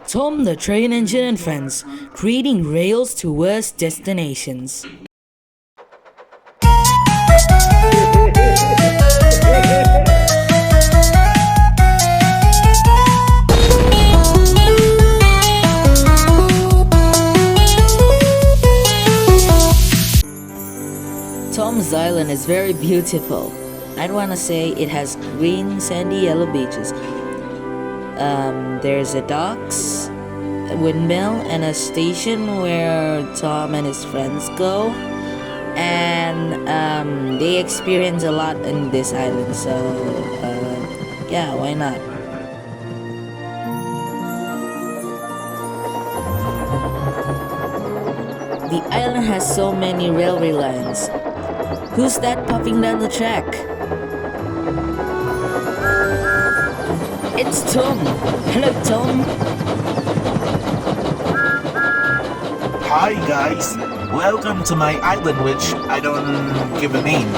Tom the Train Engine and Friends, creating rails towards destinations. Tom's Island is very beautiful. I'd want to say it has green, sandy, yellow beaches. There's a docks, a windmill, and a station where Tom and his friends go. And they experience a lot in this island, so yeah, why not? The island has so many railway lines. Who's that popping down the track? It's Tom. Hello, Tom. Hi guys, welcome to my island which I don't give a name.